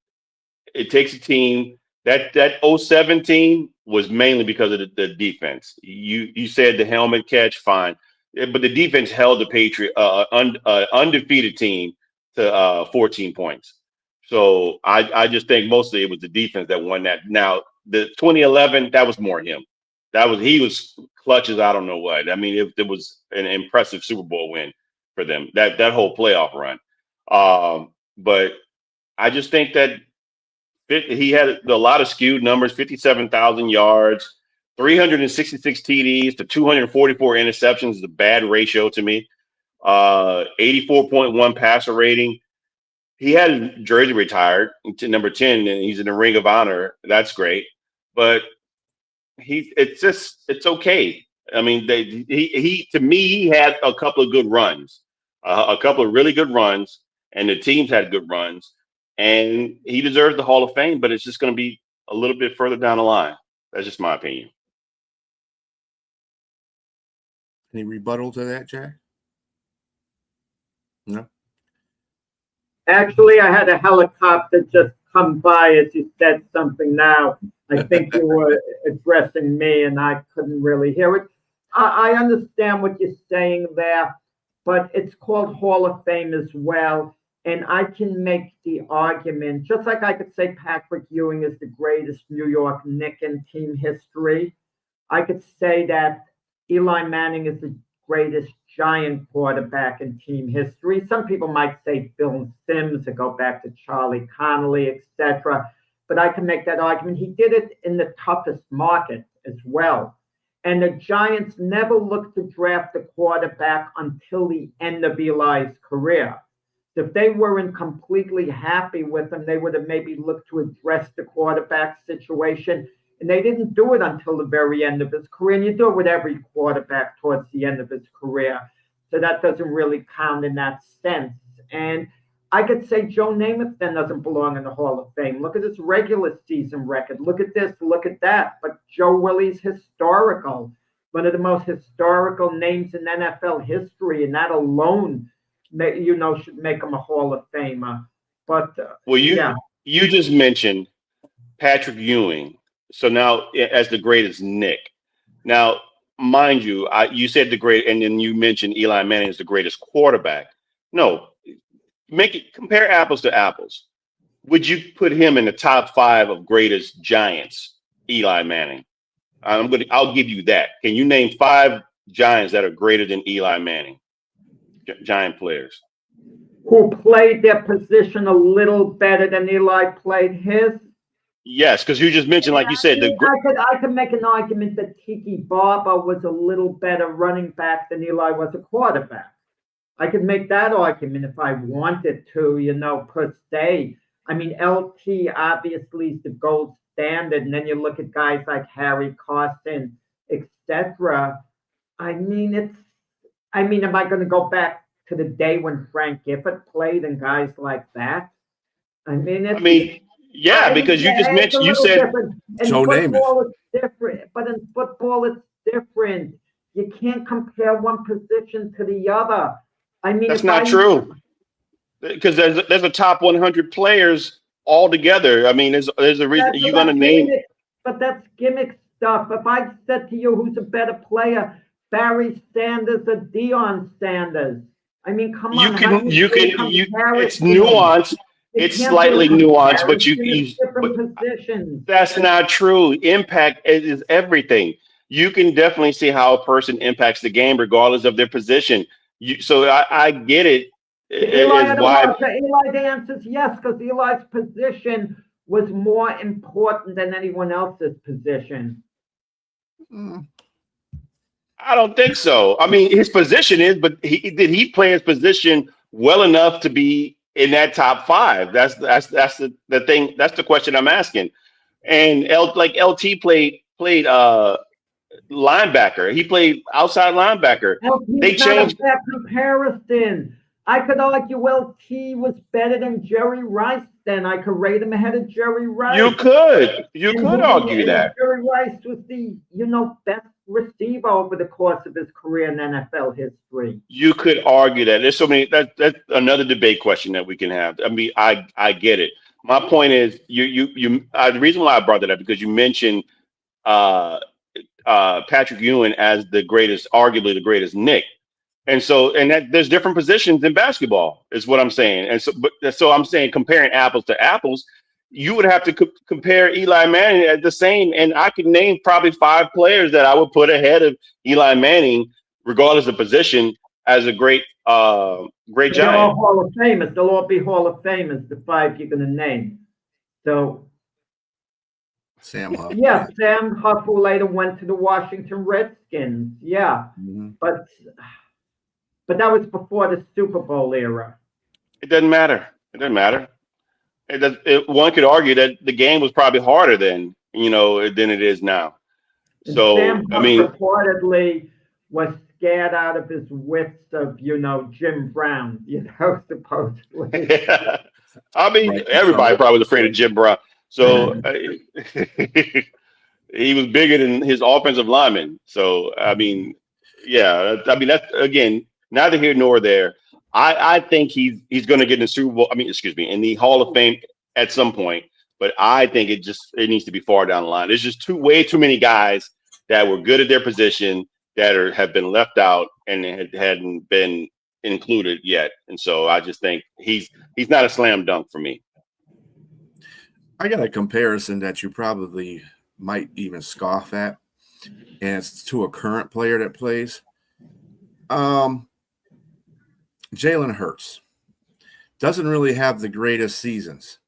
it takes a team. That 07 team was mainly because of the defense. You said the helmet catch, fine, but the defense held the Patriot undefeated team to 14 points. So I just think mostly it was the defense that won that. Now the 2011, that was more him. He was clutch as I don't know what. I mean, it was an impressive Super Bowl win for them. That whole playoff run. But I just think that he had a lot of skewed numbers: 57,000 yards, 366 TDs to 244 interceptions is a bad ratio to me. 84.1 passer rating. He had his jersey retired to number 10, and he's in the Ring of Honor. That's great, but it's okay. I mean, to me, he had a couple of good runs, a couple of really good runs, and the teams had good runs, and he deserves the Hall of Fame. But it's just going to be a little bit further down the line. That's just my opinion. Any rebuttal to that, Jack? No. Actually, I had a helicopter just come by as you said something now. I think you were addressing me and I couldn't really hear it. I understand what you're saying there, but it's called Hall of Fame as well. And I can make the argument, just like I could say Patrick Ewing is the greatest New York Knicks in team history. I could say that Eli Manning is the greatest Giant quarterback in team history. Some people might say Bill Sims or go back to Charlie Connolly, etc. But I can make that argument. He did it in the toughest market as well. And the Giants never looked to draft a quarterback until the end of Eli's career. If they weren't completely happy with him, they would have maybe looked to address the quarterback situation. And they didn't do it until the very end of his career. And you do it with every quarterback towards the end of his career. So that doesn't really count in that sense. And I could say Joe Namath then doesn't belong in the Hall of Fame. Look at his regular season record. Look at this, look at that. But Joe Willie's historical. One of the most historical names in NFL history. And that alone, should make him a Hall of Famer. But you just mentioned Patrick Ewing. So now, as the greatest Nick. Now, mind you, you said the great, and then you mentioned Eli Manning is the greatest quarterback. No, compare apples to apples. Would you put him in the top 5 of greatest Giants? Eli Manning. I'll give you that. Can you name 5 Giants that are greater than Eli Manning? Giant players who played their position a little better than Eli played his. Yes, because you just mentioned, like you said, I could make an argument that Tiki Barber was a little better running back than Eli was a quarterback. I could make that argument if I wanted to, per se. I mean, LT obviously is the gold standard, and then you look at guys like Harry Carson, etc. Am I going to go back to the day when Frank Gifford played and guys like that? Yeah, because you just mentioned, you said Joe Namath. It's different, but in football it's different. You can't compare one position to the other. That's not true. Because there's a top 100 players all together. I mean, there's a reason you're going to name. But that's gimmick stuff. If I said to you who's a better player, Barry Sanders or Deion Sanders, come on. It's nuanced. It's slightly nuanced, but that's not true. Impact is everything. You can definitely see how a person impacts the game regardless of their position. So I get it. Eli, the answer is yes, because Eli's position was more important than anyone else's position. I don't think so. I mean, his position is, but did he play his position well enough to be in that top 5? That's the thing. That's the question I'm asking. And LT played linebacker. He played outside linebacker. They changed that comparison. I could argue, well, T was better than Jerry Rice. Then I could rate him ahead of Jerry You Rice. could. You And could argue that. Jerry Rice was the, best receiver over the course of his career in NFL history. You could argue that. There's so many. That's another debate question that we can have. I mean, I get it. My point is, the reason why I brought that up because you mentioned uh, Patrick Ewing as the greatest, arguably the greatest Nick. And so, and that there's different positions in basketball, is what I'm saying. And so, so I'm saying comparing apples to apples, you would have to compare Eli Manning at the same. And I could name probably 5 players that I would put ahead of Eli Manning, regardless of position, as a great They're all giant. Hall of Famers. They'll all be Hall of Famers, the 5 you're going to name. So, Sam Huff. yeah, Sam Huff, who later went to the Washington Redskins. Yeah. Mm-hmm. But that was before the Super Bowl era. It doesn't matter. It doesn't matter. One could argue that the game was probably harder then, than it is now. And So, Sam I Huff mean, reportedly was scared out of his wits of, Jim Brown, supposedly. I mean, Right. everybody probably was afraid of Jim Brown. So he was bigger than his offensive lineman. So, I mean, yeah, I mean, that's, again, neither here nor there. I think he's going to get in the Super Bowl. I mean, excuse me, in the Hall of Fame at some point. But I think it needs to be far down the line. There's just way too many guys that were good at their position that have been left out and hadn't been included yet. And so I just think he's not a slam dunk for me. I got a comparison that you probably might even scoff at, and it's to a current player that plays. Jalen Hurts doesn't really have the greatest seasons,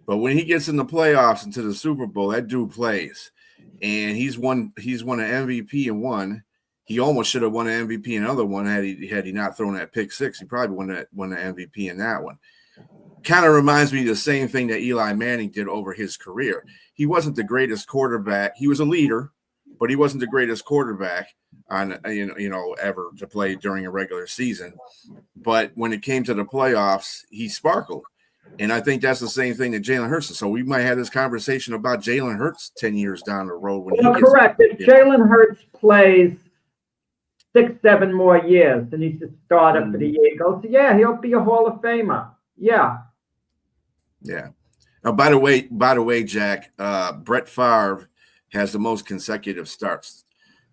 but when he gets in the playoffs into the Super Bowl, that dude plays, and he's won an MVP in one. He almost should have won an MVP in another one had he not thrown that pick six. He probably won the MVP in that one. Kind of reminds me of the same thing that Eli Manning did over his career. He wasn't the greatest quarterback. He was a leader, but he wasn't the greatest quarterback on ever to play during a regular season. But when it came to the playoffs, he sparkled. And I think that's the same thing that Jalen Hurts is. So we might have this conversation about Jalen Hurts 10 years down the road. Correct. If Jalen Hurts plays 6-7 more years, then he's the starter for the Eagles. Yeah, he'll be a Hall of Famer. Yeah. Yeah. Now, by the way, Jack, Brett Favre has the most consecutive starts.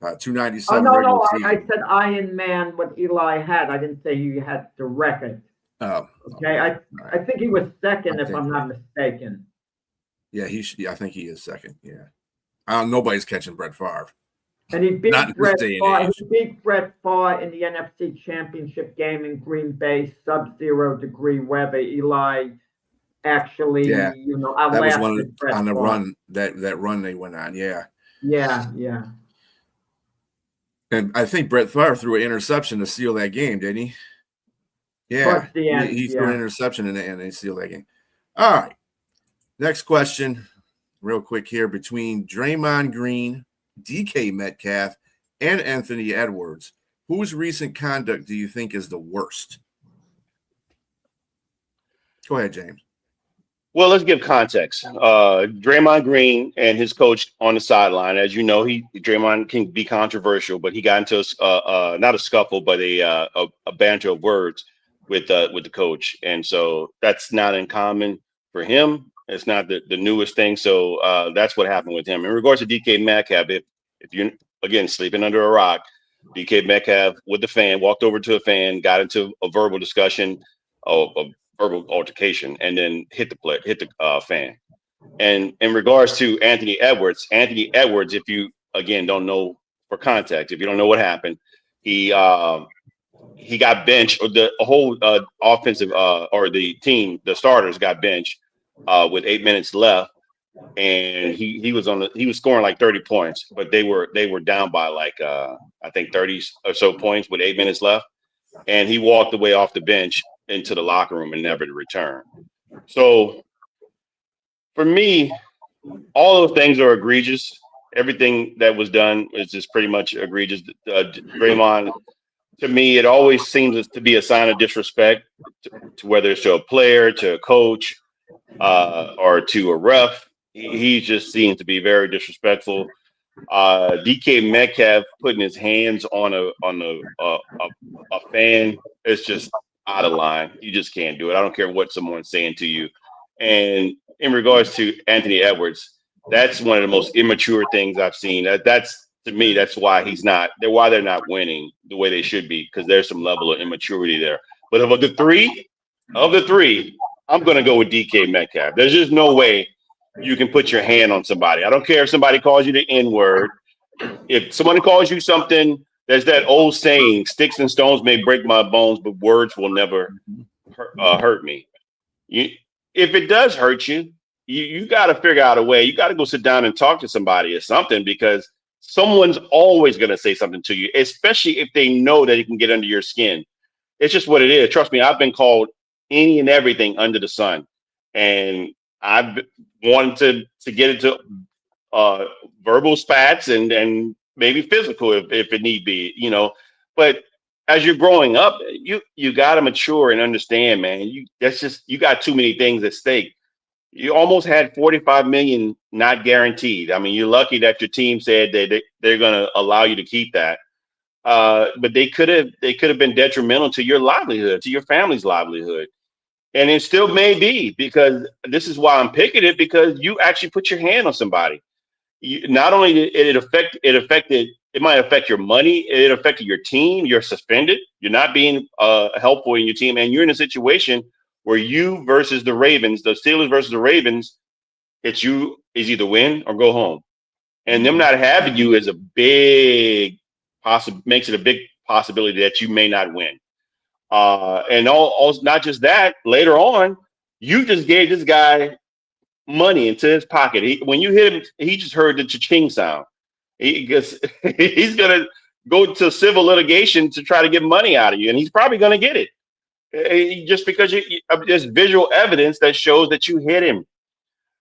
297. No. I said Iron Man, what Eli had. I didn't say you had the record. Oh. Okay. I think he was second, if I'm not mistaken. Yeah, I think he is second. Yeah. Nobody's catching Brett Favre. And he beat Brett Favre. He beat Brett Favre in the NFC Championship game in Green Bay, sub-0 degree weather. Eli actually, that was one Brett on the Favre. run that run they went on. Yeah. Yeah. And I think Brett Favre threw an interception to seal that game, didn't he? Yeah. He threw an interception and they sealed that game. All right. Next question, real quick here, between Draymond Green, DK Metcalf, and Anthony Edwards, whose recent conduct do you think is the worst? Go ahead, James. Well, let's give context. Draymond Green and his coach on the sideline, as you know, Draymond can be controversial, but he got into not a scuffle, but a banter of words with the coach, and so that's not uncommon for him. It's not the newest thing. So that's what happened with him. In regards to DK Metcalf, if you're again sleeping under a rock, DK Metcalf with the fan walked over to a fan, got into a verbal discussion, a verbal altercation, and then hit the fan. And in regards to Anthony Edwards, if you again don't know for context, if you don't know what happened, he got benched, or the whole offensive or the team, the starters got benched with 8 minutes left, and he was scoring like 30 points, but they were down by like I think 30 or so points with 8 minutes left, and he walked away off the bench into the locker room and never to return. So for me, all those things are egregious. Everything that was done is just pretty much egregious. Draymond to me, it always seems to be a sign of disrespect, to whether it's to a player, to a coach, or to a ref. He just seems to be very disrespectful. DK Metcalf putting his hands on a fan is just out of line. You just can't do it. I don't care what someone's saying to you. And in regards to Anthony Edwards, that's one of the most immature things I've seen. That's to me, that's why he's not. Why they're not winning the way they should be, because there's some level of immaturity there. But of the three, I'm going to go with DK Metcalf. There's just no way you can put your hand on somebody. I don't care if somebody calls you the N-word. If somebody calls you something, there's that old saying, sticks and stones may break my bones, but words will never hurt me. If it does hurt you, you got to figure out a way. You got to go sit down and talk to somebody or something, because someone's always going to say something to you, especially if they know that it can get under your skin. It's just what it is. Trust me, I've been called any and everything under the sun, and I've wanted to get into verbal spats and maybe physical if it need be, But as you're growing up, you got to mature and understand, man. You got too many things at stake. You almost had 45 million not guaranteed. I mean, you're lucky that your team said that they're going to allow you to keep that. But they could have been detrimental to your livelihood, to your family's livelihood. And it still may be, because this is why I'm picking it, because you actually put your hand on somebody. Not only did it might affect your money, it affected your team. You're suspended. You're not being helpful in your team, and you're in a situation where you versus the Ravens, the Steelers versus the Ravens, is either win or go home. And them not having you is makes it a big possibility that you may not win. And not just that, later on, you just gave this guy money into his pocket. When you hit him, he just heard the cha-ching sound. He's going to go to civil litigation to try to get money out of you, and he's probably going to get it. Just because there's visual evidence that shows that you hit him.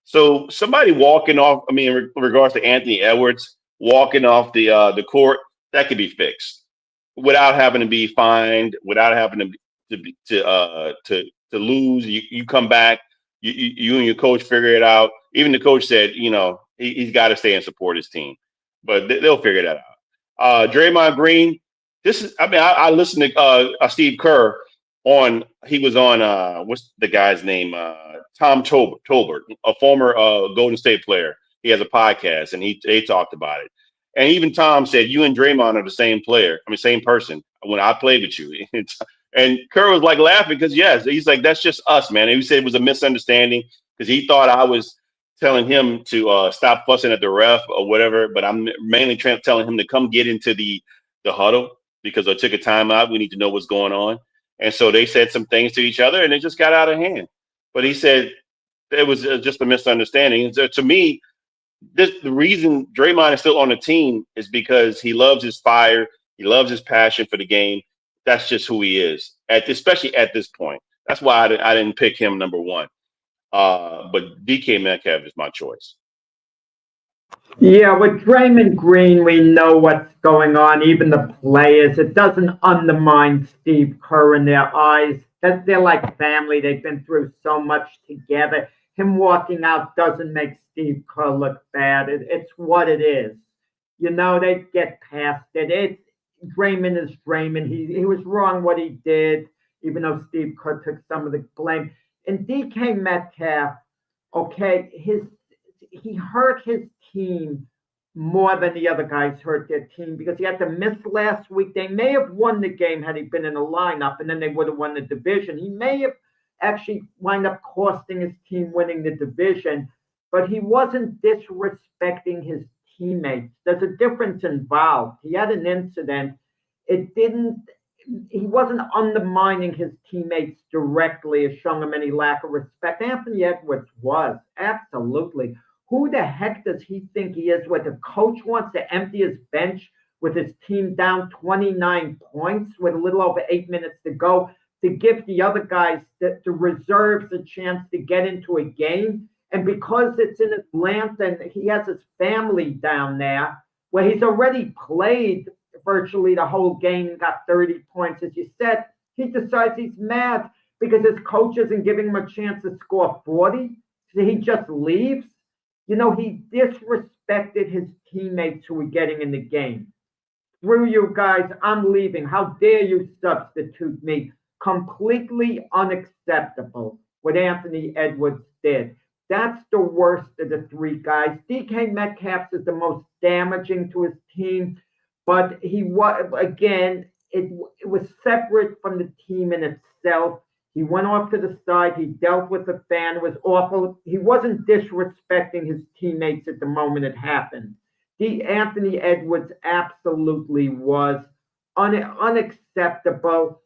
So somebody walking off, in regards to Anthony Edwards walking off the court, that could be fixed without having to be fined, without having to lose. You come back, you and your coach figure it out. Even the coach said, he's got to stay and support his team, but they'll figure that out. Draymond Green, I listened to Steve Kerr he was on what's the guy's name? Tom Tolbert, a former Golden State player. He has a podcast, and they talked about it. And even Tom said, you and Draymond are the same person when I played with you. And Kerr was like laughing because, yes, he's like, that's just us, man. And he said it was a misunderstanding because he thought I was telling him to stop fussing at the ref or whatever. But I'm mainly telling him to come get into the huddle because I took a timeout. We need to know what's going on. And so they said some things to each other, and it just got out of hand. But he said it was just a misunderstanding. And so to me, the reason Draymond is still on the team is because he loves his fire. He loves his passion for the game. That's just who he is, especially at this point. That's why I didn't pick him number one. But DK Metcalf is my choice. Yeah, with Draymond Green, we know what's going on, even the players. It doesn't undermine Steve Kerr in their eyes. They're like family. They've been through so much together. Him walking out doesn't make Steve Kerr look bad. It's what it is. They get past it. Draymond is Draymond. He was wrong what he did, even though Steve Kerr took some of the blame. And DK Metcalf, okay, he hurt his team more than the other guys hurt their team because he had to miss last week. They may have won the game had he been in the lineup, and then they would have won the division. He may have actually wind up costing his team winning the division, but he wasn't disrespecting his teammates. There's a difference involved. He had an incident. He wasn't undermining his teammates directly or showing them any lack of respect. Anthony Edwards was, absolutely. Who the heck does he think he is, where the coach wants to empty his bench with his team down 29 points with a little over 8 minutes to go to give the other guys, the reserves, a chance to get into a game? And because it's in Atlanta and he has his family down there, where he's already played virtually the whole game and got 30 points. As you said, he decides he's mad because his coach isn't giving him a chance to score 40. So he just leaves. You know, he disrespected his teammates who were getting in the game. Through you guys, I'm leaving. How dare you substitute me? Completely unacceptable what Anthony Edwards did. That's the worst of the three guys. DK Metcalf is the most damaging to his team, but he was, again, it was separate from the team in itself. He went off to the side. He dealt with the fan. It was awful. He wasn't disrespecting his teammates at the moment it happened. Anthony Edwards absolutely was unacceptable.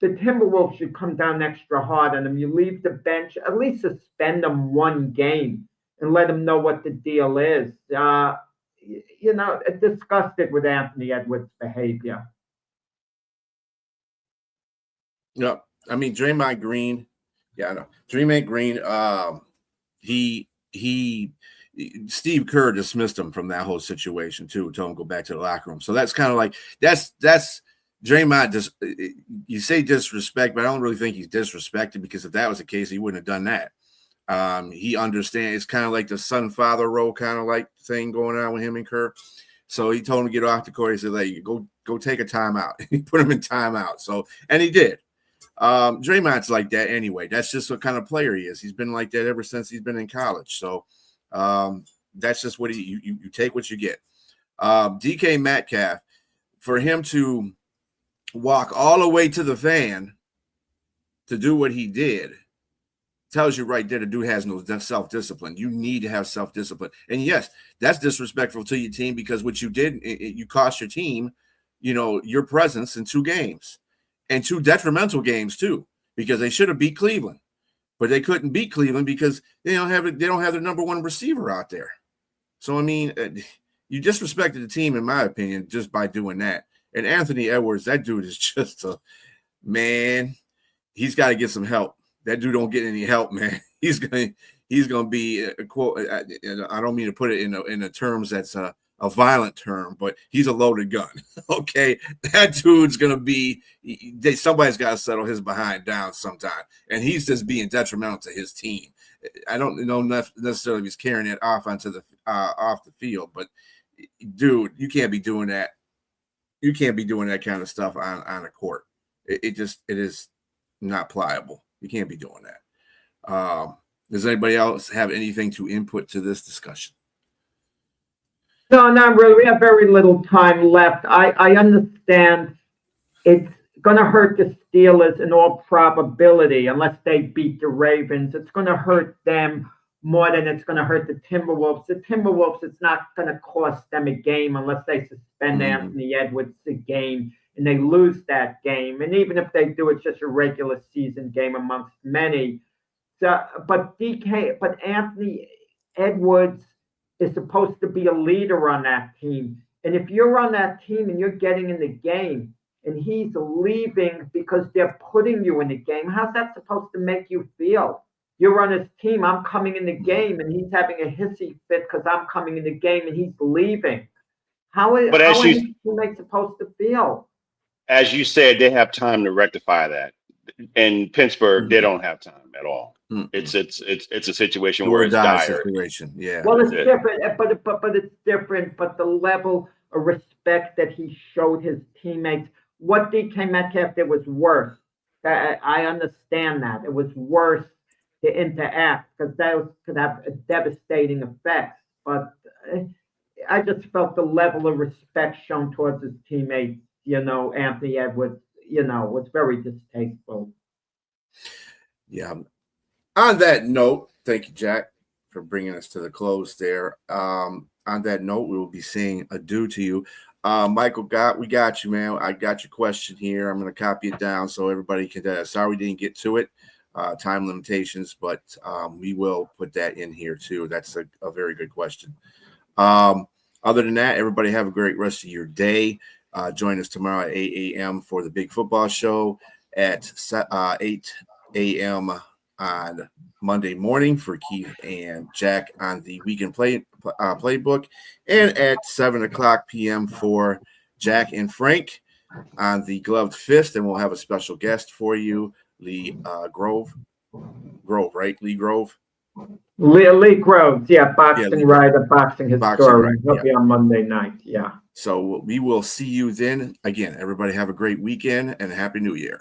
The Timberwolves should come down extra hard on him. You leave the bench, at least suspend him one game and let him know what the deal is. Disgusted with Anthony Edwards' behavior. Yeah, I mean Draymond Green. Yeah, I know Draymond Green. Steve Kerr dismissed him from that whole situation too. Told him to go back to the locker room. So that's kind of like that's Draymond. You say disrespect, but I don't really think he's disrespected because if that was the case, he wouldn't have done that. He understands. It's kind of like the son-father role kind of like thing going on with him and Kerr. So he told him to get off the court. He said, "Like, go take a timeout." He put him in timeout. So and he did. Draymond's like that anyway. That's just what kind of player he is. He's been like that ever since he's been in college. So that's just what you take what you get. DK Metcalf, for him to walk all the way to the fan to do what he did tells you right there the dude has no self-discipline. You need to have self-discipline. And yes, that's disrespectful to your team because what you did, you cost your team, your presence in 2 games. And 2 detrimental games too, because they should have beat Cleveland, but they couldn't beat Cleveland because they don't have their number 1 receiver out there. So I mean, you disrespected the team, in my opinion, just by doing that. And Anthony Edwards, that dude is just a man. He's got to get some help. That dude don't get any help, man. He's gonna be a quote. I don't mean to put it in the terms that's a violent term, but he's a loaded gun. Okay, that dude's gonna be. Somebody's got to settle his behind down sometime, and he's just being detrimental to his team. I don't know necessarily if he's carrying it off onto the off the field, but dude, you can't be doing that. You can't be doing that kind of stuff on a court. It is not pliable. You can't be doing that. Does anybody else have anything to input to this discussion? No, not really. We have very little time left. I understand it's going to hurt the Steelers in all probability unless they beat the Ravens. It's going to hurt them more than it's going to hurt the Timberwolves. The Timberwolves, it's not going to cost them a game unless they suspend Anthony Edwards a game and they lose that game. And even if they do, it's just a regular season game amongst many. So, but Anthony Edwards is supposed to be a leader on that team. And if you're on that team and you're getting in the game and he's leaving because they're putting you in the game, how's that supposed to make you feel? You're on his team, I'm coming in the game, and he's having a hissy fit because I'm coming in the game and he's leaving. How are his teammates supposed to feel? As you said, they have time to rectify that. In Pittsburgh, they don't have time at all. It's a situation where it's dire. Situation. Yeah. Well, it's different, but it's different. But the level of respect that he showed his teammates, what DK Metcalf did was worse. I understand that. It was worse to interact because that could have a devastating effect. But I just felt the level of respect shown towards his teammates, Anthony Edwards, was very distasteful. Yeah. On that note, thank you, Jack, for bringing us to the close there. On that note, we will be saying adieu to you. Michael, we got you, man. I got your question here. I'm going to copy it down so everybody can. Sorry we didn't get to it. Time limitations, but we will put that in here too. That's a very good question. Other than that, everybody have a great rest of your day. Join us tomorrow at 8 a.m. for the Big Football Show, at 8 a.m. on Monday morning for Keith and Jack on the Weekend Playbook, and at 7 o'clock p.m. for Jack and Frank on the gloved fist, and we'll have a special guest for you, Lee Grove, right? Lee Grove. Lee Groves, boxing Lee writer, boxing historian. right, He'll be on Monday night. Yeah. So we will see you then. Again, everybody have a great weekend and Happy New Year.